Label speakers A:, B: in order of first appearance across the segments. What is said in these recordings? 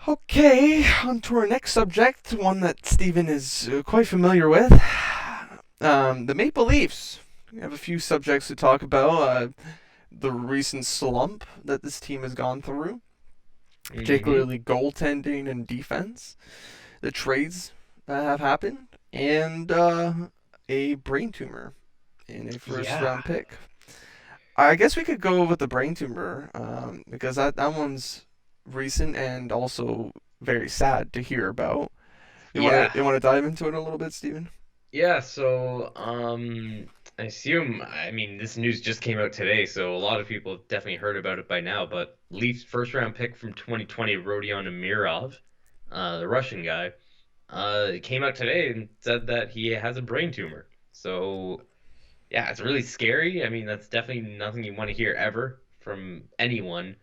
A: Okay, on to our next subject, one that Steven is quite familiar with. The Maple Leafs. We have a few subjects to talk about. The recent slump that this team has gone through,
B: Hmm.
A: particularly goaltending and defense, the trades that have happened, and a brain tumor in a first
B: Yeah.
A: round pick. I guess we could go with the brain tumor because that one's recent and also very sad to hear about.
B: Yeah.
A: You want to dive into it a little bit, Steven?
B: Yeah. I assume, this news just came out today, so a lot of people have definitely heard about it by now. But Leafs first round pick from 2020, Rodion Amirov, the Russian guy, came out today and said that he has a brain tumor. So, yeah, it's really scary. I mean, that's definitely nothing you want to hear ever from anyone.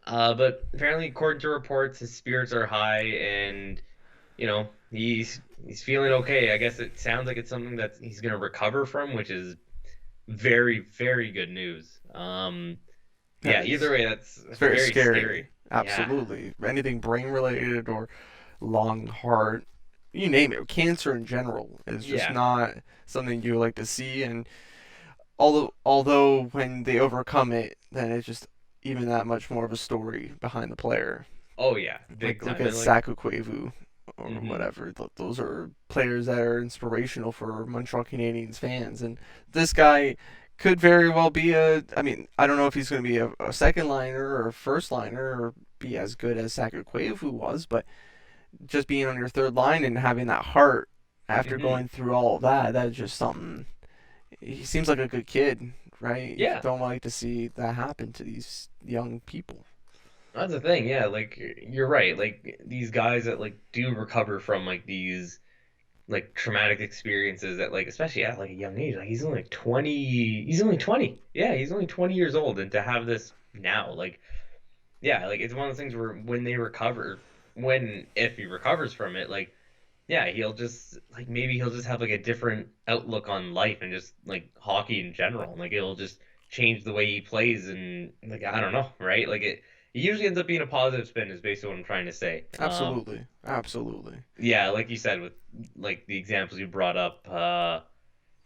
B: But apparently, according to reports, his spirits are high and he's feeling okay. I guess it sounds like it's something that he's gonna recover from, which is very, very good news.
A: That
B: Yeah, either
A: is,
B: way,
A: it's
B: that's
A: very
B: very
A: scary.
B: scary. Yeah.
A: Absolutely. Anything brain related or lung, heart, you name it, cancer in general is just
B: Yeah.
A: not something you like to see. And although when they overcome it, then it's just even that much more of a story behind the player.
B: Oh yeah,
A: Like
B: big
A: look
B: time.
A: at
B: And like,
A: Saku Koivu or
B: hmm
A: whatever. Those are players that are inspirational for Montreal Canadiens fans, and this guy could very well be a. I mean, I don't know if he's going to be a second liner or a first liner or be as good as Saku Koivu was, but just being on your third line and having that heart after
B: hmm
A: going through all of that, that's just something. He seems like a good kid, right? You
B: Yeah,
A: don't like to see that happen to these young people.
B: that's the thing. Yeah, like you're right. Like these guys that like do recover from like these like traumatic experiences at like especially at like a young age. Like he's only like 20. He's only 20. Yeah, he's only 20 years old, and to have this now, like yeah, like it's one of those things where when they recover, when if he recovers from it, like yeah, he'll just like maybe he'll just have like a different outlook on life and just like hockey in general. Like it'll just change the way he plays and like I don't know, right? It usually ends up being a positive spin is basically what I'm trying to say.
A: Absolutely, absolutely.
B: Yeah, like you said with like the examples you brought up,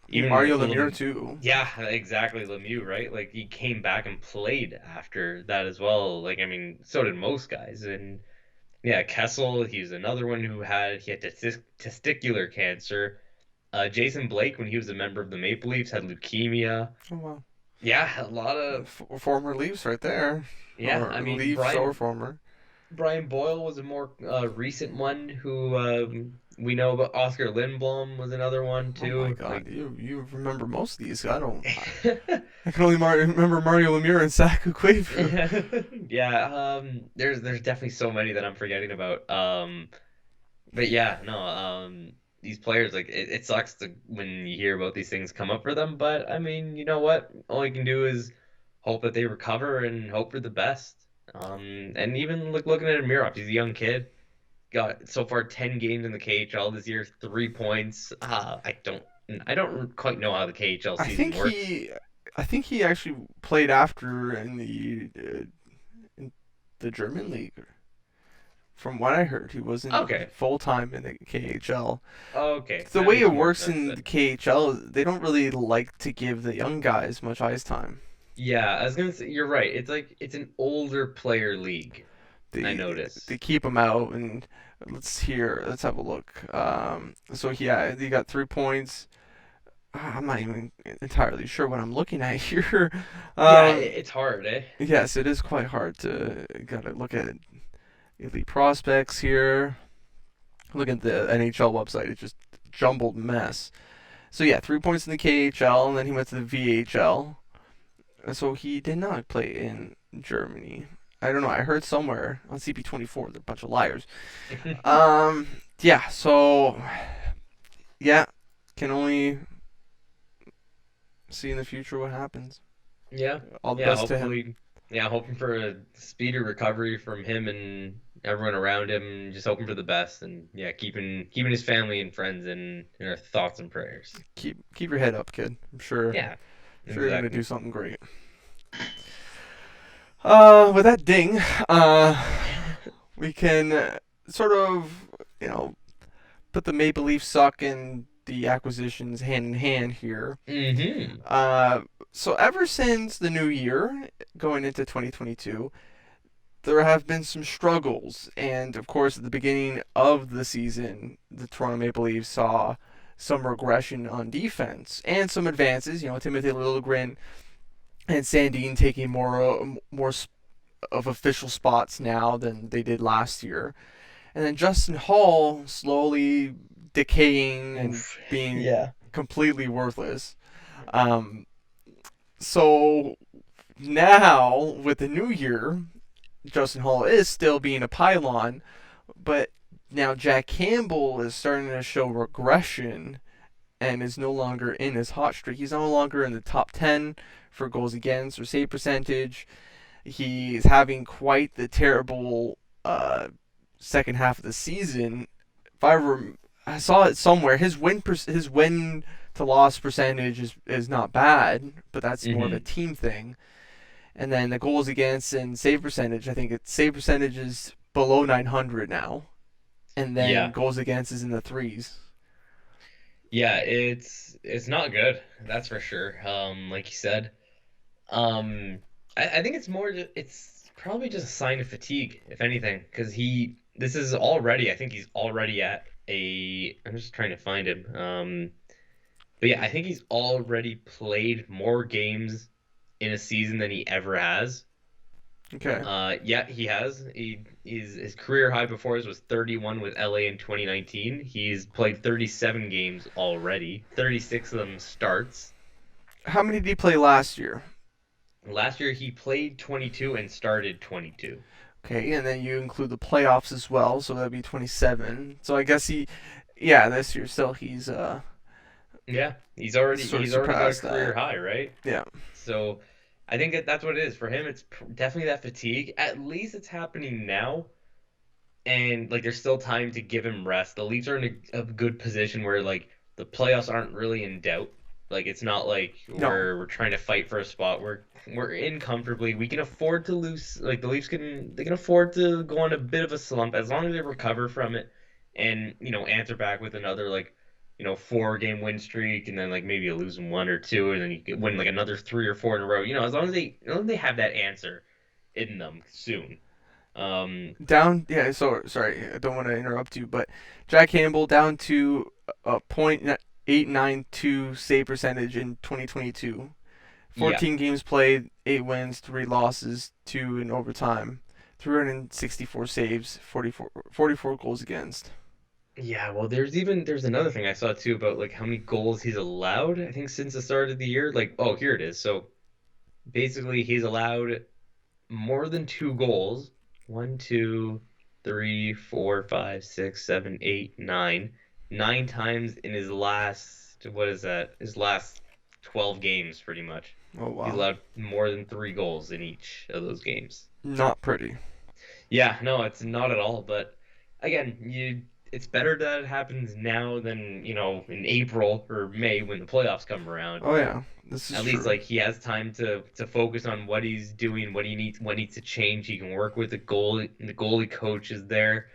B: even
A: Mario
B: like
A: Lemieux too.
B: yeah, exactly Lemieux, right? Like he came back and played after that as well. Like I mean, so did most guys, and yeah, Kessel, he's another one he had testicular cancer. Jason Blake, when he was a member of the Maple Leafs, had leukemia.
A: Oh wow.
B: Yeah, a lot of
A: Former Leafs right there,
B: yeah.
A: or
B: I mean,
A: Leafs or former.
B: Brian Boyle was a more recent one who we know about. Oscar Lindblom was another one
A: Oh my
B: too.
A: God, you remember most of these? I don't. I can only remember Mario Lemieux and Saku Koivu.
B: Yeah, there's definitely so many that I'm forgetting about. But yeah, no, these players like it sucks when you hear about these things come up for them. But I mean, you know what? All you can do is hope that they recover and hope for the best. And even looking at Amirov, he's a young kid. Got so far 10 games in the KHL this year, 3 points. I don't quite know how the KHL
A: I
B: season
A: think
B: works.
A: he, I think he actually played after in the German league. From what I heard, he wasn't
B: Okay,
A: full time in the KHL.
B: okay,
A: The
B: that
A: way
B: makes
A: it
B: more
A: works
B: sense
A: in the
B: then.
A: KHL, they don't really like to give the young guys much ice time.
B: Yeah, I was gonna say you're right. It's like it's an older player league. I
A: They
B: notice.
A: keep him out, and let's have a look. So yeah, he got 3 points. I'm not even entirely sure what I'm looking at here.
B: Yeah,
A: Um,
B: it's hard, eh?
A: yes, it is quite hard to gotta look at elite prospects here. Look at the NHL website; it's just a jumbled mess. So yeah, 3 points in the KHL, and then he went to the VHL. So he did not play in Germany. I don't know. I heard somewhere on CP24 they're a bunch of liars. Um, yeah. So yeah, can only see in the future what happens.
B: Yeah,
A: All the
B: yeah.
A: best to him.
B: Hopefully, yeah. Hoping for a speedy recovery from him and everyone around him. Just hoping for the best, and yeah, keeping his family and friends in our thoughts and prayers.
A: Keep your head up, kid.
B: Yeah,
A: I'm sure you're gonna do
B: exactly.
A: something great. With that ding, we can sort of, you know, put the Maple Leaf suck and the acquisitions hand in hand here.
B: Mm-hmm.
A: Uh, so ever since the new year, going into 2022, there have been some struggles, and of course, at the beginning of the season, the Toronto Maple Leafs saw some regression on defense and some advances. You know, Timothy Liljegren and Sandin taking more of official spots now than they did last year, and then Justin Hall slowly decaying and
B: Oof.
A: being
B: Yeah.
A: completely worthless. Um, so now with the new year, Justin Hall is still being a pylon, but now Jack Campbell is starting to show regression and is no longer in his hot streak. He's no longer in the top 10 for goals against or save percentage. He's having quite the terrible second half of the season. If I saw it somewhere, his win to loss percentage is not bad, but that's more of a
B: Mm-hmm.
A: team thing. And then the goals against and save percentage, I think its save percentage is below 900 now, and then
B: Yeah.
A: goals against is in the threes.
B: Yeah, it's not good. That's for sure. Like you said. Um, I think it's it's probably just a sign of fatigue, if anything, because this is already, I think he's already at I'm just trying to find him. But yeah, I think he's already played more games in a season than he ever has.
A: Okay.
B: Yeah, he has. His career high before this was 31 with LA in 2019. He's played 37 games already, 36 of them starts.
A: How many did he play last year?
B: Last year he played 22 and started 22.
A: Okay, and then you include the playoffs as well, so that'd be 27. So I guess yeah, this year still he's
B: Yeah,
A: sort of
B: he's already got a
A: surpassed
B: career
A: that.
B: high, right?
A: Yeah.
B: So I think that's what it is for him. It's definitely that fatigue. At least it's happening now, and like there's still time to give him rest. The Leafs are in a good position where like the playoffs aren't really in doubt. Like it's not like
A: No.
B: we're trying to fight for a spot. We're in comfortably. We can afford to lose. Like the Leafs can afford to go on a bit of a slump as long as they recover from it, and answer back with another like 4 game win streak, and then like maybe you lose one or two, and then you could win like another 3 or 4 in a row. As long as they have that answer in them soon.
A: Down, yeah, so sorry, I don't want to interrupt you, but Jack Campbell down to a .892 save percentage in 2022.
B: Yeah.
A: 14 games played, 8 wins, 3 losses, 2 in overtime, 364 saves, 44 goals against.
B: Yeah, well, there's another thing I saw too about like how many goals he's allowed, I think since the start of the year. Like, oh, here it is. So basically he's allowed more than 2 goals. One, two, three, four, five, six, seven, eight, nine. 9 times in his last, what is that? His last 12 games, pretty much.
A: Oh
B: He's
A: wow,
B: allowed more than 3 goals in each of those games.
A: not pretty.
B: Yeah, no, it's not at all. But again, it's better that it happens now than, in April or May when the playoffs come around.
A: Oh yeah, this is
B: At least
A: true.
B: like he has time to focus on what he's doing, what needs to change. He can work with the goalie coach is there.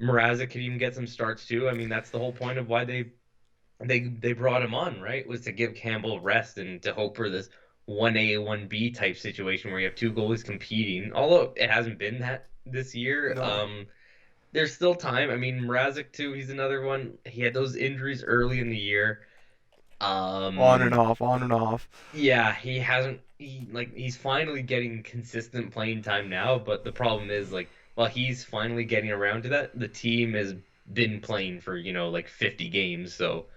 B: Mrazek can even get some starts too. I mean, that's the whole point of why they brought him on, right? Was to give Campbell rest and to hope for this 1A, 1B type situation where you have 2 goalies competing. Although it hasn't been that this year.
A: No,
B: There's still time. I mean, Mrazek too, he's another one. He had those injuries early in the year.
A: on and
B: Um,
A: off, on and off.
B: yeah, he hasn't he's finally getting consistent playing time now, but the problem is like while he's finally getting around to that, the team has been playing for, like 50 games, so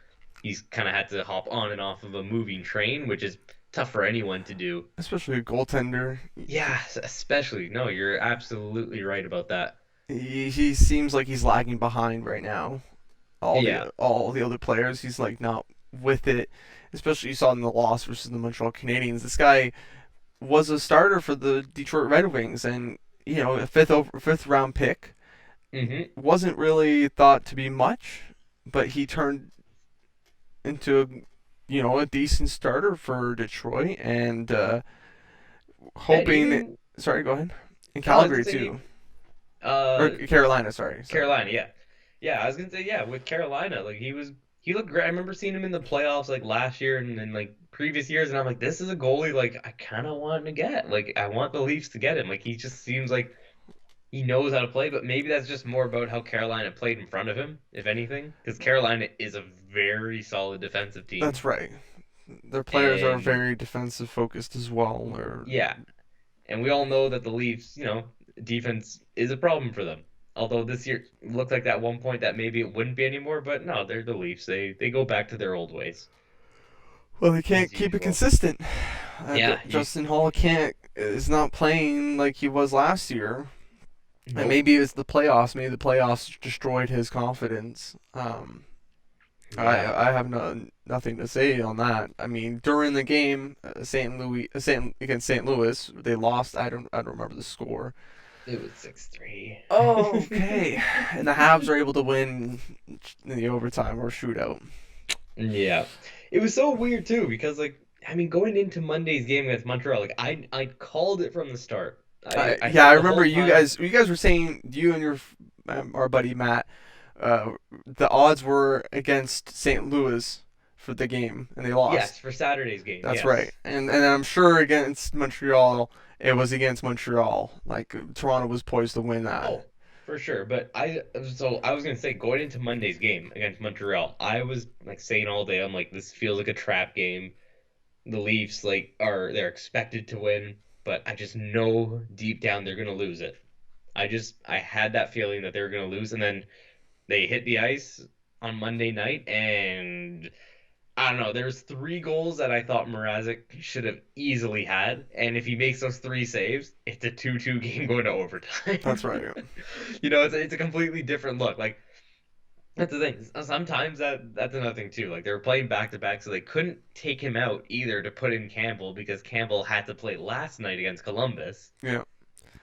B: he's kind of had to hop on and off of a moving train, which is tough for anyone to do.
A: Especially a goaltender.
B: Yeah, especially. No, you're absolutely right about that.
A: He seems like he's lagging behind right now.
B: Yeah.
A: All the other players, he's like not with it. Especially you saw in the loss versus the Montreal Canadiens. This guy was a starter for the Detroit Red Wings, and a fifth round pick
B: Hmm.
A: wasn't really thought to be much, but he turned into a decent starter for Detroit, and
B: And
A: hoping.
B: even
A: Sorry, go ahead. In
B: I was
A: Calgary
B: just saying
A: too. Or
B: Uh,
A: Carolina, sorry.
B: Carolina, yeah. Yeah, I was gonna say, yeah, with Carolina, like he looked great. I remember seeing him in the playoffs like last year and like previous years, and I'm like, this is a goalie like I kind of want to get. Like I want the Leafs to get him. Like he just seems like he knows how to play, but maybe that's just more about how Carolina played in front of him, if anything, because Carolina is a very solid defensive team,
A: That's right. Their players are
B: and
A: very defensive focused as well. Or
B: yeah, and we all know that the Leafs, defense is a problem for them. Although this year looked like at one point that maybe it wouldn't be anymore, but no, they're the Leafs. They go back to their old ways
A: well, they can't
B: as
A: keep it
B: usual.
A: consistent.
B: Yeah, you
A: Justin Hall can't is not playing like he was last year. And
B: nope.
A: maybe it was the playoffs. Maybe the playoffs destroyed his confidence.
B: Yeah.
A: I have nothing to say on that. I mean, during the game, against St. Louis, they lost. I don't remember the score.
B: It was 6-3.
A: Oh, okay. And the Habs are able to win in the overtime or shootout.
B: Yeah. It was so weird too because like I mean going into Monday's game against Montreal, like I called it from the start. I
A: Yeah, I
B: said the
A: remember
B: whole
A: you
B: time.
A: guys. You guys were saying you and your our buddy Matt. The odds were against St. Louis for the game, and they lost.
B: Yes, for Saturday's game.
A: That's right.
B: Yes.
A: And I'm sure against Montreal, it was against Montreal. Like Toronto was poised to win that.
B: Oh, for sure. But I was gonna say going into Monday's game against Montreal, I was like saying all day, I'm like, this feels like a trap game. The Leafs they're expected to win, but I just know deep down they're gonna lose it. I had that feeling that they were gonna lose, and then they hit the ice on Monday night, and I don't know. There's three goals that I thought Mrazek should have easily had, and if he makes those three saves, it's a 2-2 game going to
A: That's
B: overtime.
A: right.
B: It's a completely different look. Like that's the thing. Sometimes that's another thing too. Like they were playing back to back, so they couldn't take him out either to put in Campbell because Campbell had to play last night against Columbus.
A: Yeah.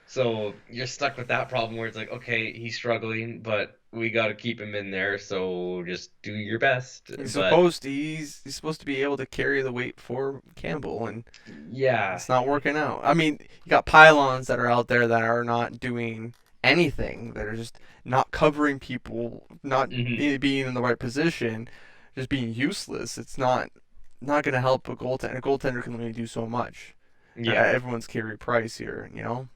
B: So you're stuck with that problem where it's like, okay, he's struggling, but we got to keep him in there, so just do your best. But
A: He's supposed to be able to carry the weight for Campbell, and
B: yeah,
A: it's not working out. I mean, you got pylons that are out there that are not doing anything. That are just not covering people, not
B: hmm
A: being in the right position, just being useless. It's not going to help a goaltender. A goaltender can only do so much.
B: yeah,
A: Everyone's Carey Price here, you know.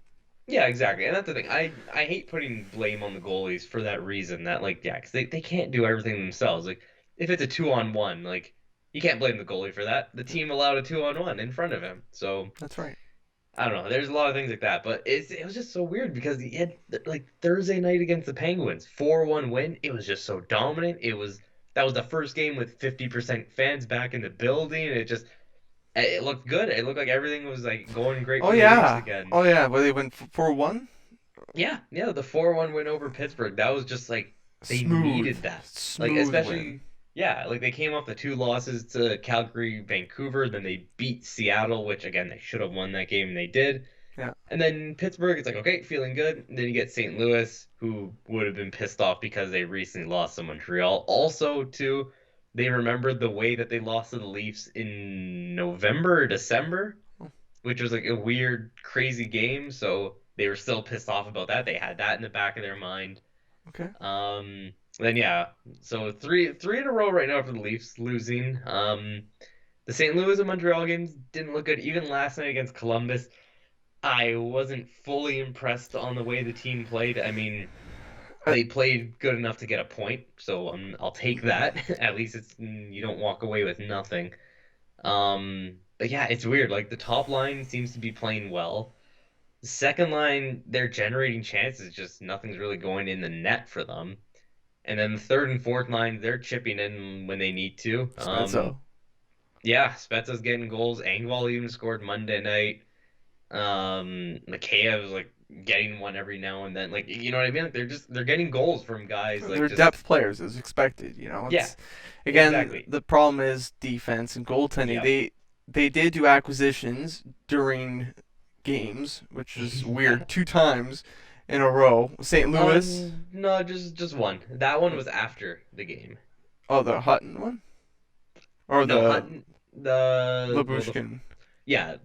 B: yeah, exactly. And that's the thing. I hate putting blame on the goalies for that reason. That like, yeah, because they can't do everything themselves. Like if it's a 2-on-1, like you can't blame the goalie for that. The team allowed a 2-on-1 in front of him, so.
A: That's right.
B: I don't know. There's a lot of things like that, but it was just so weird because he had like Thursday night against the Penguins, 4-1 win. It was just so dominant. That was the first game with 50% fans back in the building. It looked good. It looked like everything was like going great
A: Oh
B: for the Leafs
A: yeah,
B: again.
A: oh yeah. Well, they went 4-1.
B: Yeah, yeah, the 4-1 win over Pittsburgh. That was just like they
A: Smooth,
B: needed that. Like
A: smooth win.
B: especially yeah, like they came off the two losses to Calgary, Vancouver, then they beat Seattle, which again they should have won that game and they did.
A: Yeah.
B: And then Pittsburgh, it's like, okay, feeling good. And then you get St. Louis, who would have been pissed off because they recently lost to Montreal. Also, too, they remembered the way that they lost to the Leafs in November or December, which was like a weird, crazy game. So they were still pissed off about that. They had that in the back of their mind.
A: Okay.
B: Then yeah, so three in a row right now for the Leafs losing. The St. Louis and Montreal games didn't look good. Even last night against Columbus, I wasn't fully impressed on the way the team played. I mean,
A: Uh,
B: they played good enough to get a point, so I'll take that. At least it's you don't walk away with nothing. But yeah, it's weird. Like the top line seems to be playing well. The second line, they're generating chances, just nothing's really going in the net for them. And then the third and fourth line, they're chipping in when they need to.
A: Spezzo.
B: Yeah, Spezza's getting goals. Engvall even scored Monday night. Mikheyev is like getting one every now and then. Like you know what I mean? Like they're getting goals from guys like
A: They're
B: just
A: depth players as expected. You know,
B: yeah,
A: it's again
B: exactly.
A: the problem is defense and goaltending.
B: Yep.
A: They did do acquisitions during games, which is
B: Yeah.
A: weird. Two times in a row. St. Louis.
B: No, just one. That one was after the game.
A: Oh, the Hutton one or
B: No,
A: the
B: Hutton. The
A: Labushkin.
B: yeah,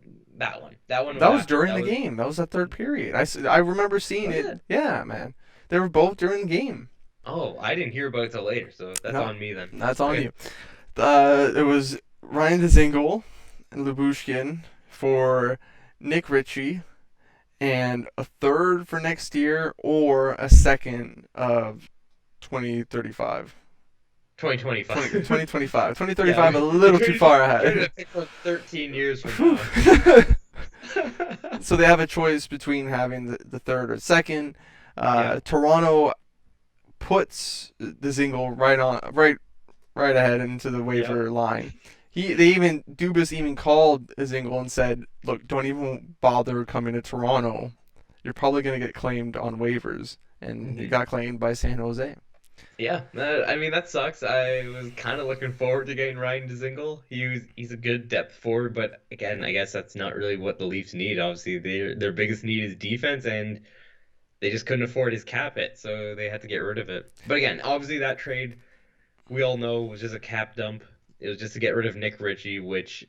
B: That one was
A: That was
B: after.
A: during
B: That
A: the
B: was
A: game. That was the third period. I remember seeing
B: was
A: it.
B: it?
A: Yeah, man. They were both during the game.
B: Oh, I didn't hear about it till later, so that's
A: No,
B: on me then.
A: that's on
B: Okay.
A: you. It was Ryan Dzingel and Lubushkin for Nick Ritchie, and a third for next year or a second of 2035.
B: 2025.
A: 2025.
B: Yeah,
A: 2035, a
B: we
A: little too far
B: traded
A: ahead.
B: a pick for 13 years from
A: Phew.
B: now.
A: So they have a choice between having the third or second.
B: Yeah.
A: Toronto puts the Zingle right ahead into the
B: Yep.
A: waiver line. Dubas even called Zingle and said, "Look, don't even bother coming to Toronto. You're probably gonna get claimed on waivers." And he
B: hmm
A: got claimed by San Jose.
B: Yeah, I mean that sucks. I was kind of looking forward to getting Ryan Dzingel. He's a good depth forward, but again, I guess that's not really what the Leafs need. Obviously, their biggest need is defense, and they just couldn't afford his cap hit, so they had to get rid of it. But again, obviously that trade we all know was just a cap dump. It was just to get rid of Nick Ritchie, which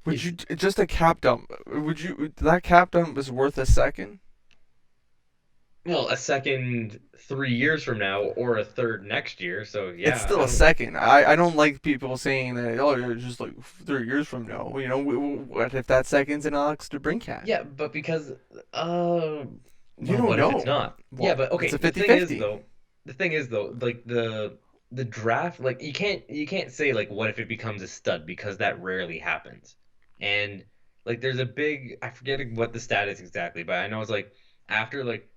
A: Would
B: is
A: you just a cap dump? Would you that cap dump was worth a second?
B: well a second 3 years from now or a third next year. So
A: It's
B: yeah,
A: still
B: I
A: a
B: don't.
A: second. I don't like people saying that. Oh, it's just like 3 years from now. What if that second's an Alex DeBrincat?
B: Yeah, but because
A: You
B: well,
A: don't
B: what if it's
A: know.
B: not? Yeah,
A: Well,
B: but
A: it's
B: okay,
A: a 50-50.
B: the thing is though, like the draft, like you can't say like what if it becomes a stud because that rarely happens. And like there's a big I forget what the stat is exactly, but I know it's like after like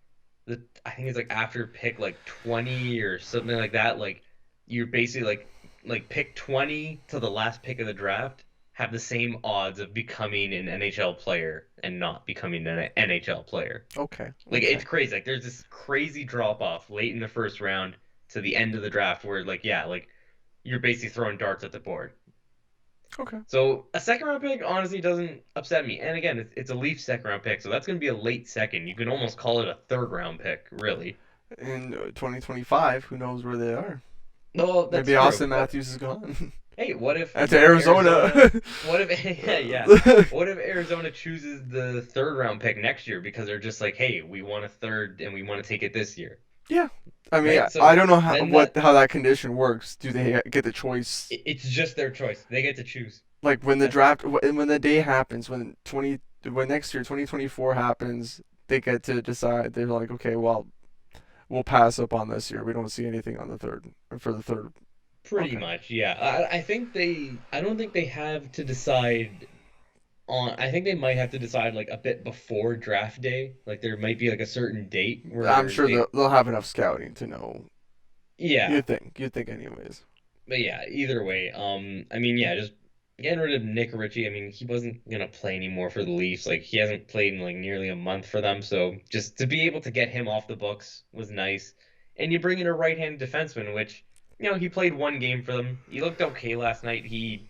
B: I think it's like after pick like 20 or something like that, like you're basically like pick 20 to the last pick of the draft have the same odds of becoming an NHL player and not becoming an NHL player.
A: Okay,
B: Like
A: okay.
B: it's crazy. Like there's this crazy drop off late in the first round to the end of the draft where like yeah, like you're basically throwing darts at the board.
A: Okay.
B: So a second round pick honestly doesn't upset me. And again, it's a Leaf second round pick, so that's going to be a late second. You can almost call it a third round pick, really.
A: In 2025, who knows where they are?
B: No, that's
A: Maybe
B: true.
A: Austin
B: But
A: Matthews is gone.
B: hey, what if
A: And to
B: what if Arizona
A: Arizona.
B: what if yeah, yeah. What if Arizona chooses the third round pick next year because they're just like, "Hey, we want a third and we want to take it this year."
A: Yeah. I mean,
B: Right?
A: I
B: So
A: don't know
B: then that
A: how that condition works. Do they get the choice?
B: it's just their choice. They get to choose.
A: Like when the
B: That's
A: draft, when the day happens, when next year 2024 happens, they get to decide. They're like, okay, well, we'll pass up on this year. We don't see anything on the third for the third.
B: pretty
A: Okay.
B: much, yeah. I think I don't think they have to decide on, I think they might have to decide like a bit before draft day. Like there might be like a certain date
A: I'm
B: where
A: sure they'll have enough scouting to know.
B: yeah.
A: You'd think anyways.
B: But yeah, either way, I mean, yeah, just getting rid of Nick Ritchie. I mean, he wasn't gonna play anymore for the Leafs. Like he hasn't played in like nearly a month for them. So just to be able to get him off the books was nice. And you bring in a right-handed defenseman, which he played one game for them. He looked okay last night. He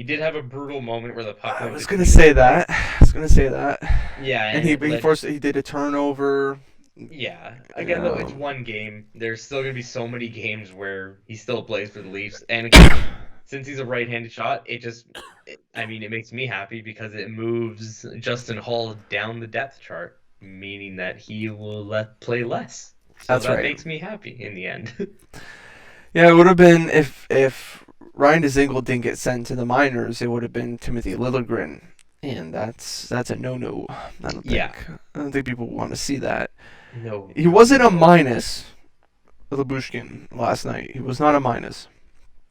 B: did have a brutal moment where the puck
A: I
B: went
A: was gonna
B: between his
A: say that.
B: legs.
A: I was gonna say that.
B: Yeah,
A: And
B: and it led.
A: he did a turnover.
B: Yeah, again though, it's
A: Um,
B: one game. There's still gonna be so many games where he still plays for the Leafs, and again, since he's a right-handed shot, I mean, it makes me happy because it moves Justin Hall down the depth chart, meaning that he will play less. So
A: that's
B: that
A: right.
B: makes me happy in the end.
A: Yeah, it would have been if Ryan Dzingel didn't get sent to the minors, it would have been Timothy Liljegren, and that's a no-no.
B: Yeah,
A: I don't think people want to see that.
B: no,
A: He
B: not
A: wasn't
B: at
A: a
B: all.
A: minus, Labushkin last night. He was not a minus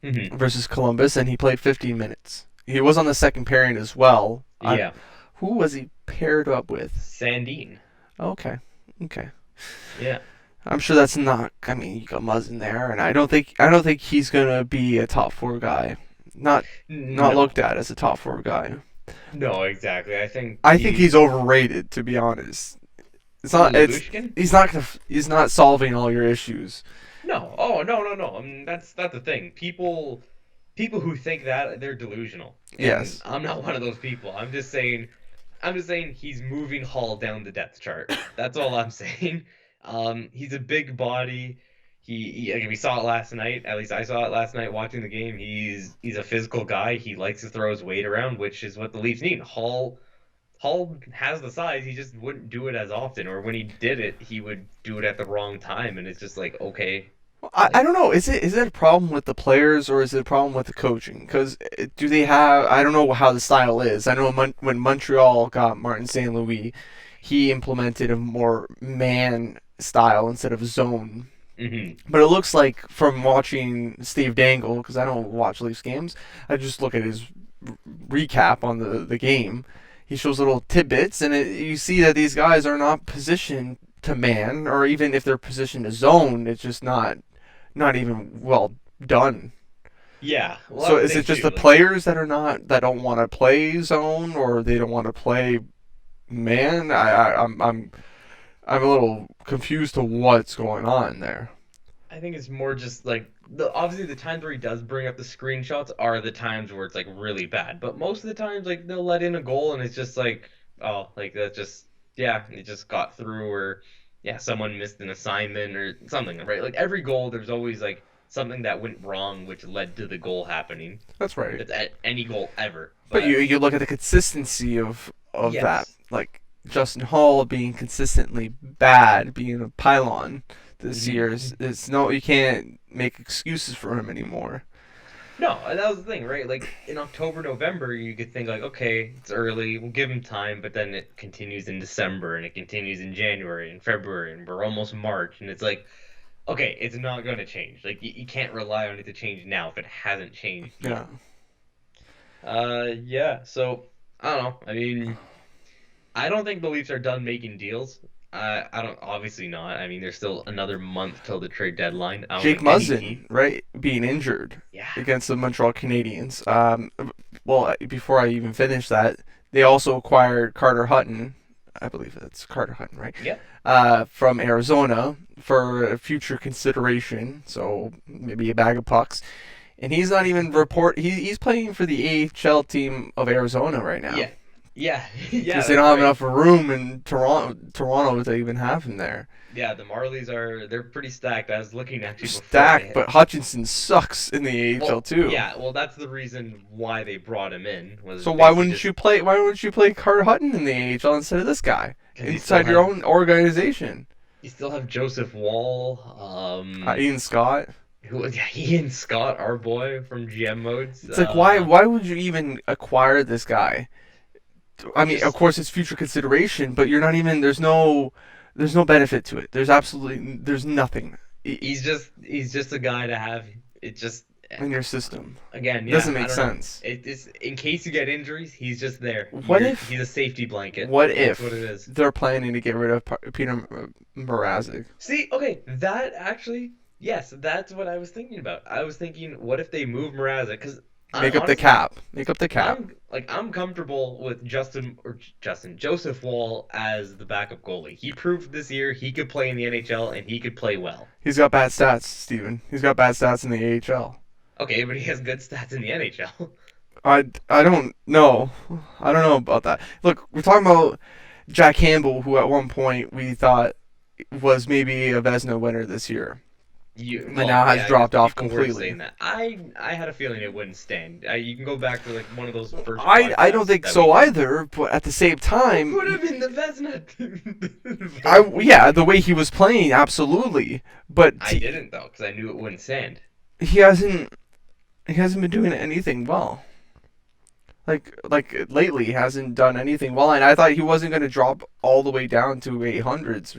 B: hmm
A: versus Columbus, and he played 15 minutes. He was on the second pairing as well.
B: Yeah,
A: Who was he paired up with?
B: Sandine.
A: Okay, okay.
B: Yeah,
A: I'm sure that's not. I mean, you got Muzz in there, and I don't think he's gonna be a top four guy. Not
B: no,
A: looked at as a top four guy.
B: no, exactly. I think
A: I think he's
B: he's
A: overrated, to be honest. It's
B: who
A: not. It's
B: Labushkin.
A: he's not solving all your issues.
B: No, oh no, no, no. I mean, that's not the thing. People who think that they're delusional, and
A: Yes,
B: I'm not one of those people. I'm just saying he's moving Hall down the depth chart. That's all I'm saying. He's a big body. Like, we saw it last night. At least I saw it last night watching the game. He's a physical guy. He likes to throw his weight around, which is what the Leafs need. Hall has the size, he just wouldn't do it as often, or when he did it, he would do it at the wrong time, and it's just like, okay,
A: I
B: like,
A: don't know. Is it a problem with the players or is it a problem with the coaching? Because do they have? I don't know how the style is. I know when Montreal got Martin St. Louis, he implemented a more man style instead of zone.
B: hmm
A: But it looks like from watching Steve Dangle, because I don't watch Leafs games, I just look at his recap on the game. He shows little tidbits, and you see that these guys are not positioned to man, or even if they're positioned to zone, it's just not even well done.
B: yeah, well,
A: So
B: that's the
A: is
B: thing
A: it just the
B: too. Like,
A: players that don't want to play zone, or they don't want to play man? I'm a little confused to what's going on there.
B: I think it's more just like the obviously the times where he does bring up the screenshots are the times where it's like really bad. But most of the times like they'll let in a goal and it's just like, oh, like that just yeah, it just got through or yeah, someone missed an assignment or something, right? Like every goal there's always like something that went wrong which led to the goal happening.
A: That's right.
B: It's at any goal ever.
A: But
B: But
A: you look at the consistency of that,
B: yes.
A: like Justin Hall being consistently bad, being a pylon this year.
B: hmm
A: It's no, you can't make excuses for him anymore.
B: No, that was the thing, right? Like in October, November, you could think like, okay, it's early, we'll give him time, but then it continues in December and it continues in January and February and we're almost March and it's like, okay, it's not going to change. Like you can't rely on it to change now if it hasn't changed
A: Yeah.
B: yet. Yeah. So I don't know. I mean, I don't think the Leafs are done making deals. I don't, obviously not. I mean, there's still another month till the trade deadline. I don't
A: Jake
B: think any team.
A: Muzzin, right, being injured
B: Yeah.
A: against the Montreal Canadiens. Well, before I even finish that, they also acquired Carter Hutton. I believe that's Carter Hutton, right?
B: Yep.
A: From Arizona for future consideration. So maybe a bag of pucks. And he's not even report. He's playing for the AHL team of Arizona right now
B: Yeah. Yeah. Yeah.
A: because they
B: That's
A: don't have
B: right.
A: enough room in Toronto to even have him there.
B: Yeah, the Marlies they're pretty stacked. I was looking actually before
A: Stacked, but Hutchinson sucks in the AHL
B: well,
A: too.
B: yeah, well that's the reason why they brought him in was
A: So why
B: basically
A: wouldn't
B: just
A: you play? Why wouldn't you play Carter Hutton in the AHL instead of this guy
B: because
A: inside your own organization?
B: you still have Joseph Wall,
A: Ian Scott.
B: who was yeah, Ian Scott, our boy from GM modes.
A: It's like why would you even acquire this guy? I mean, of
B: Just
A: course, it's future consideration, but you're not even. There's no benefit to it. There's nothing
B: he's just a guy to have. It just
A: in your system.
B: again,
A: It
B: yeah,
A: doesn't
B: I
A: make
B: don't know.
A: sense.
B: It is in case you get injuries, he's just there.
A: What if
B: He's a safety blanket.
A: what
B: That's what it
A: if
B: is.
A: they're planning to get rid of Peter Mrazek?
B: See, okay, that actually, yes, that's what I was thinking about. I was thinking, what if they move Mrazek? Because I
A: Make up the
B: honestly,
A: cap. Make up the cap.
B: I'm comfortable with Justin Joseph Wall as the backup goalie. He proved this year he could play in the NHL and he could play well.
A: He's got bad stats, Steven. He's got bad stats in the AHL.
B: Okay, but he has good stats in the NHL.
A: I don't know. I don't know about that. Look, we're talking about Jack Campbell, who at one point we thought was maybe a Vesna winner this year, but
B: Well,
A: now has
B: yeah, I guess
A: dropped off
B: people were
A: completely.
B: saying that. I had a feeling it wouldn't stand. You can go back to like one of those first
A: I don't
B: podcasts
A: think
B: that we
A: so
B: did.
A: either, but at the same
B: Who put
A: time,
B: him in the Vesna
A: yeah,
B: voting?
A: the way he was playing, absolutely, but
B: I didn't though, because I knew it wouldn't stand.
A: he hasn't been doing anything well. Like lately, he hasn't done anything well, and I thought he wasn't going to drop all the way down to 800s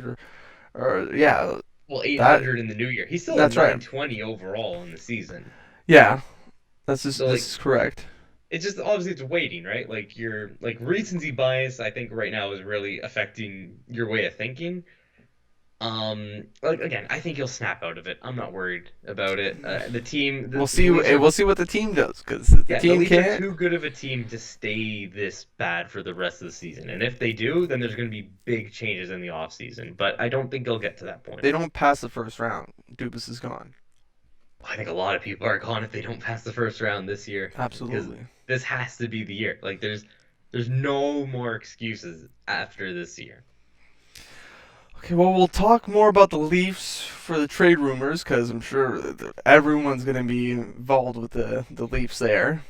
A: or yeah,
B: Well,
A: that
B: 800 in the new year. He's still at
A: that's right.
B: 920 overall in the season.
A: Yeah,
B: So
A: this
B: like
A: is correct.
B: it's just obviously it's waiting, right? Like your like recency bias I think right now is really affecting your way of thinking. Like again, I think he'll snap out of it. I'm not worried about it. The team
A: We'll
B: the
A: see.
B: Leafs are
A: We'll see what the team does because the
B: yeah, the
A: team
B: Leafs are
A: can't.
B: too good of a team to stay this bad for the rest of the season. And if they do, then there's going to be big changes in the offseason. But I don't think they'll get to that point.
A: They don't pass the first round. Dubas is gone.
B: I think a lot of people are gone if they don't pass the first round this year because
A: Absolutely.
B: this has to be the year. Like there's no more excuses after this year.
A: Okay, well, we'll talk more about the Leafs for the trade rumors because I'm sure that everyone's going to be involved with the Leafs there.